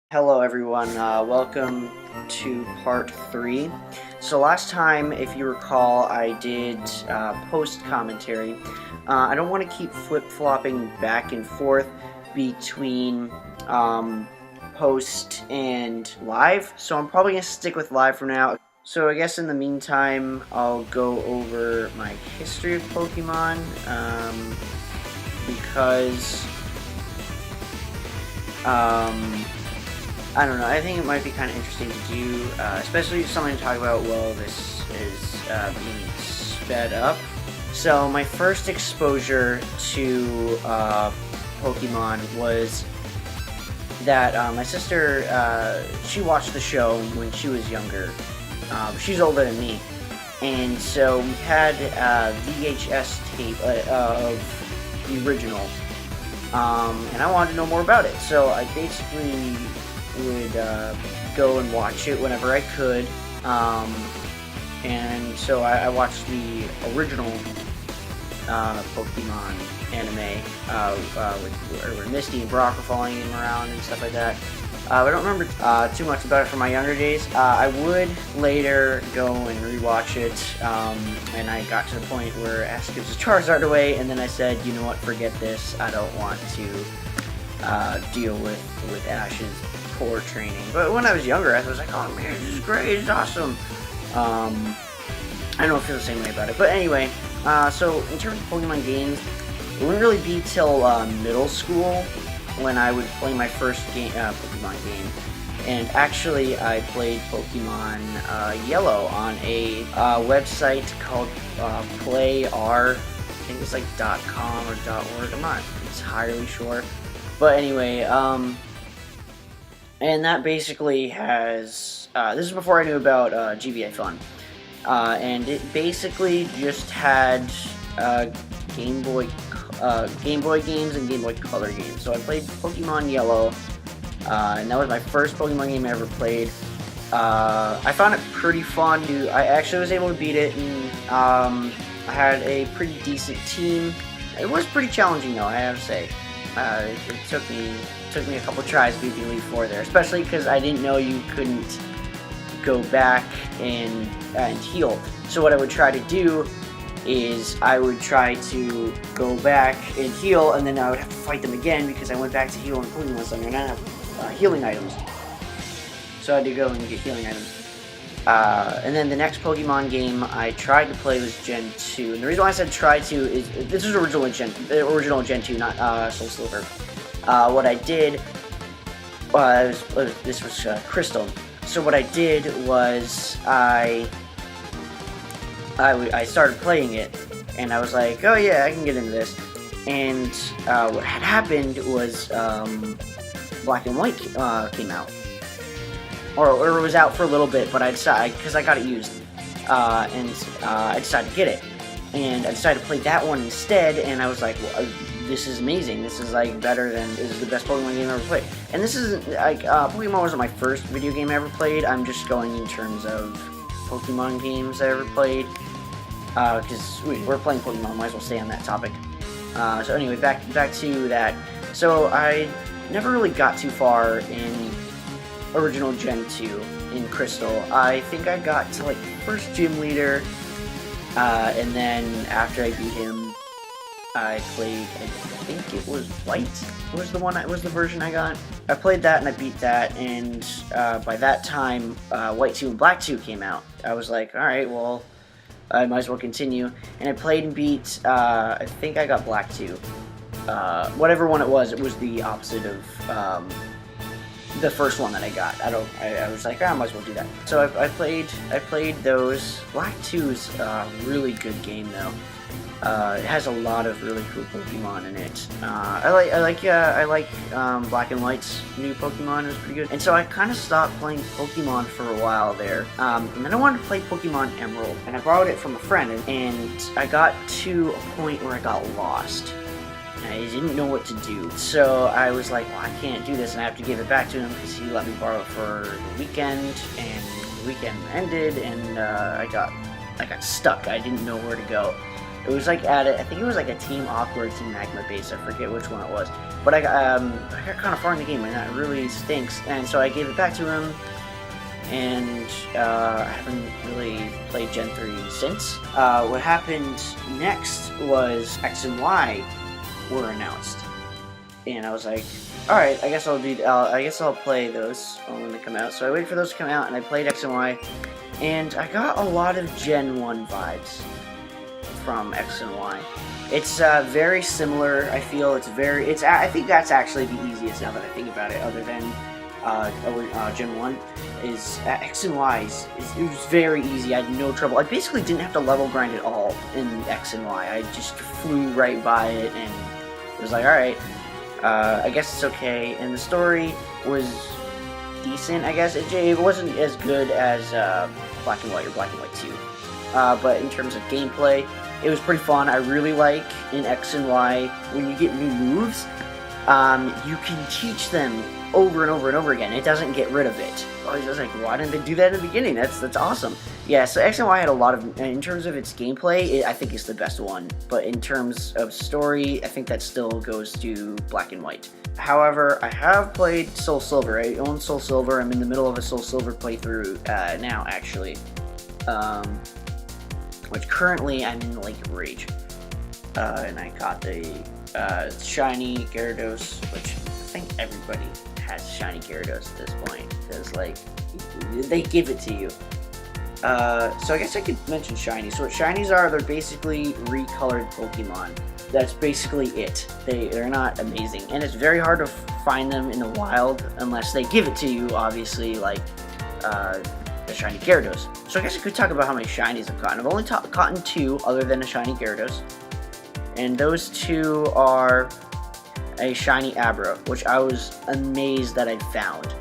Hello everyone, welcome to part 3. So last time, if you recall, I did post commentary. I don't want to keep flip-flopping back and forth between post and live, so I'm probably going to stick with live for now. So I guess in the meantime, I'll go over my history of Pokemon, because I don't know, I think it might be kind of interesting to do, especially something to talk about while this is being sped up. So my first exposure to Pokemon was that my sister, she watched the show when she was younger. She's older than me. And so we had a VHS tape of the original. And I wanted to know more about it. So I basically would go and watch it whenever I could, and so I watched the original Pokemon anime where Misty and Brock were following him around and stuff like that. I don't remember too much about it from my younger days. I would later go and rewatch it, and I got to the point where Ash gives his Charizard away, and then I said, you know what, forget this, I don't want to deal with Ash's poor training. But when I was younger, I was like, oh man, this is great, it's awesome. I don't feel the same way about it. But anyway, so in terms of Pokemon games, it wouldn't really be till middle school when I would play my first Pokemon game. And actually, I played Pokemon Yellow on a website called PlayR. I think it's like .com or .org. I'm not entirely sure. But anyway, and that basically has, this is before I knew about GBA Fun, and it basically just had Game Boy games and Game Boy Color games. So I played Pokemon Yellow, and that was my first Pokemon game I ever played. I found it pretty fun. I actually was able to beat it, and I had a pretty decent team. It was pretty challenging though, I have to say. It took me a couple tries to beat the Elite Four there, especially because I didn't know you couldn't go back and heal. So what I would try to do is I would try to go back and heal, and then I would have to fight them again because I went back to heal in Pokemon Center and I have healing items. So I had to go and get healing items. And then the next Pokemon game I tried to play was Gen 2. And the reason why I said try to is this was original Gen 2, not Soul Silver. What I did was this was Crystal. So what I did was I started playing it, and I was like, oh yeah, I can get into this. And what had happened was Black and White came out. Or it was out for a little bit, but I decided, because I got it used, and I decided to get it. And I decided to play that one instead, and I was like, well, this is amazing. This is like better than, this is the best Pokemon game I ever played. And this isn't, like, Pokemon wasn't my first video game I ever played. I'm just going in terms of Pokemon games I ever played. Because we're playing Pokemon, might as well stay on that topic. So anyway, back to that. So I never really got too far in original Gen 2 in Crystal. I think I got to like first gym leader, and then after I beat him, I played, I think it was White was the version I got. I played that and I beat that, and by that time, White 2 and Black 2 came out. I was like, alright, well, I might as well continue. And I played and beat, I think I got Black 2. Whatever one it was the opposite of the first one that I got. I was like, I might as well do that. So I played those. Black 2 is a really good game though. It has a lot of really cool Pokemon in it. I like Black and White's new Pokemon. It was pretty good. And so I kind of stopped playing Pokemon for a while there. And then I wanted to play Pokemon Emerald, and I borrowed it from a friend, and I got to a point where I got lost. I didn't know what to do, so I was like, well, I can't do this, and I have to give it back to him because he let me borrow it for the weekend, and the weekend ended, and I got stuck. I didn't know where to go. It was like I think it was like a Team Aqua or Team Magma base. I forget which one it was. But I got kind of far in the game, and that really stinks. And so I gave it back to him, and I haven't really played Gen 3 since. What happened next was X and Y were announced, and I was like, all right, I guess I'll play those when they come out. So I waited for those to come out, and I played X and Y, and I got a lot of Gen 1 vibes from X and Y. It's very similar. I feel I think that's actually the easiest now that I think about it, other than Gen 1 is X and Y it was very easy. I had no trouble. I basically didn't have to level grind at all in X and Y. I just flew right by it, and it was like, alright, I guess it's okay. And the story was decent, I guess. It wasn't as good as Black and White or Black and White 2. But in terms of gameplay, it was pretty fun. I really like in X and Y, when you get new moves, you can teach them over and over and over again. It doesn't get rid of it. I was just like, why didn't they do that in the beginning? That's awesome. Yeah, so X and Y had a lot of, in terms of its gameplay, I think it's the best one. But in terms of story, I think that still goes to Black and White. However, I have played Soul Silver. I own Soul Silver. I'm in the middle of a Soul Silver playthrough now, actually. Which currently I'm in Lake of Rage. And I got the shiny Gyarados, which I think everybody has shiny Gyarados at this point, because like they give it to you. So I guess I could mention shinies. So what shinies are, they're basically recolored Pokemon. That's basically it. They're not amazing, and it's very hard to find them in the wild unless they give it to you, obviously, like the shiny Gyarados. So I guess I could talk about how many shinies I've gotten. I've only gotten 2 other than a shiny Gyarados, and those 2 are a shiny Abra, which I was amazed that I found.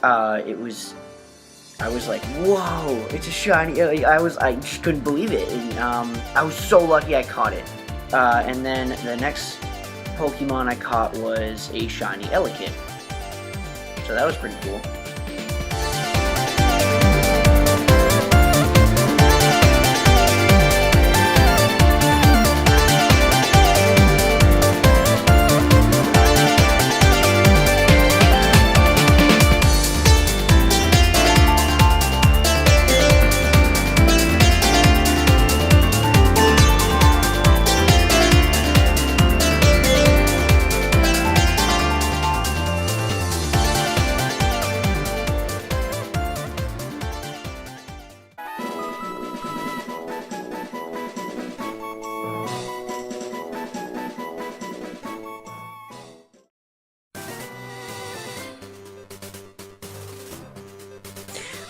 I was like, whoa, it's a shiny. I just couldn't believe it, and I was so lucky I caught it. And then the next Pokemon I caught was a shiny Elekid, so that was pretty cool.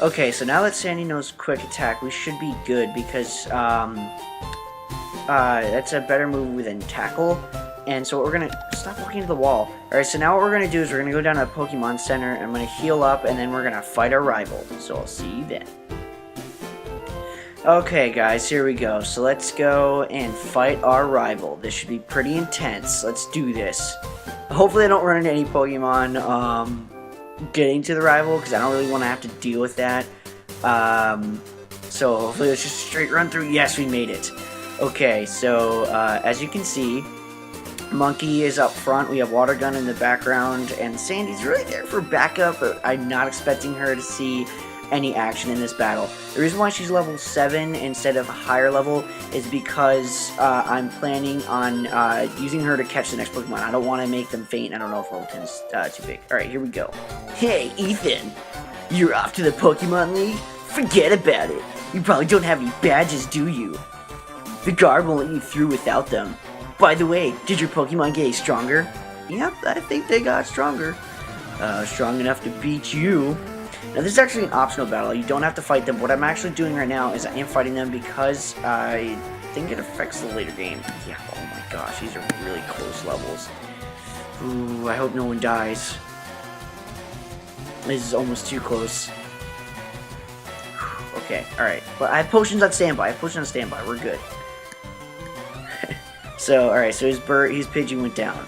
Okay, so now that Sandy knows Quick Attack, we should be good, because that's a better move than Tackle. And so what we're gonna stop walking to the wall. Alright, so now what we're gonna do is we're gonna go down to the Pokemon Center, and I'm gonna heal up, and then we're gonna fight our rival. So I'll see you then. Okay guys, here we go. So let's go and fight our rival. This should be pretty intense. Let's do this. Hopefully I don't run into any Pokemon getting to the rival, because I don't really want to have to deal with that. So hopefully it's just a straight run through. Yes, we made it. Okay, so as you can see, Monkey is up front. We have Water Gun in the background, and Sandy's really there for backup, but I'm not expecting her to see any action in this battle. The reason why she's level 7 instead of a higher level is because I'm planning on using her to catch the next Pokemon. I don't want to make them faint. I don't know if level 10 is too big. Alright, here we go. Hey, Ethan! You're off to the Pokemon League? Forget about it. You probably don't have any badges, do you? The guard won't let you through without them. By the way, did your Pokemon get stronger? Yep, I think they got stronger. Strong enough to beat you. Now this is actually an optional battle. You don't have to fight them. What I'm actually doing right now is I am fighting them because I think it affects the later game. Yeah, oh my gosh, these are really close levels. Ooh, I hope no one dies. This is almost too close. Okay, alright. But I have potions on standby. We're good. So, alright, so his Pidgey went down.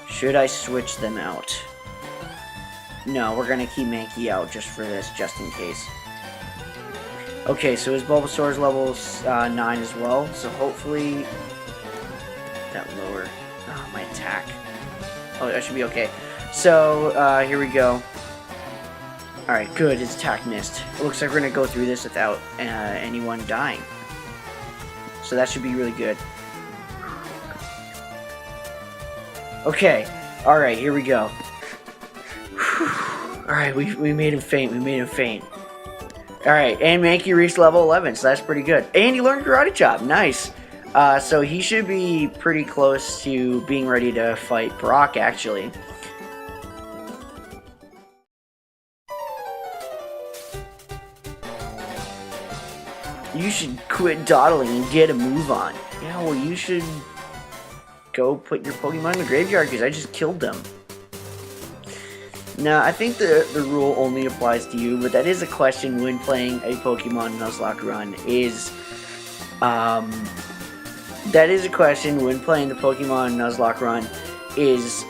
Should I switch them out? No, we're gonna keep Mankey out just for this, just in case. Okay, so his Bulbasaur is level 9 as well, so hopefully that lower my attack. Oh, that should be okay. So, here we go. Alright, good, his attack missed. It looks like we're going to go through this without anyone dying. So that should be really good. Okay, alright, here we go. Alright, we made him faint, Alright, and Mankey reached level 11, so that's pretty good. And he learned Karate Chop, nice. So he should be pretty close to being ready to fight Brock, actually. You should quit dawdling and get a move on. Yeah, well, you should go put your Pokemon in the graveyard because I just killed them. Now, I think the rule only applies to you, but that is a question when playing a Pokemon Nuzlocke run that is a question when playing the Pokemon Nuzlocke run is,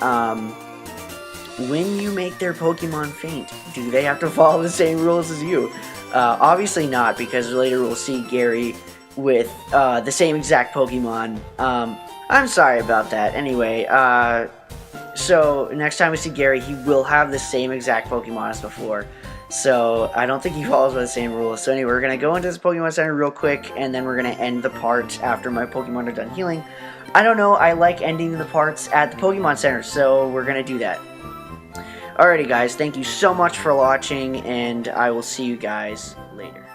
when you make their Pokemon faint, do they have to follow the same rules as you? Obviously not, because later we'll see Gary with the same exact Pokemon. I'm sorry about that. Anyway, so next time we see Gary, he will have the same exact Pokemon as before. So I don't think he follows by the same rules. So anyway, we're going to go into this Pokemon Center real quick, and then we're going to end the part after my Pokemon are done healing. I don't know, I like ending the parts at the Pokemon Center, so we're going to do that. Alrighty guys, thank you so much for watching, and I will see you guys later.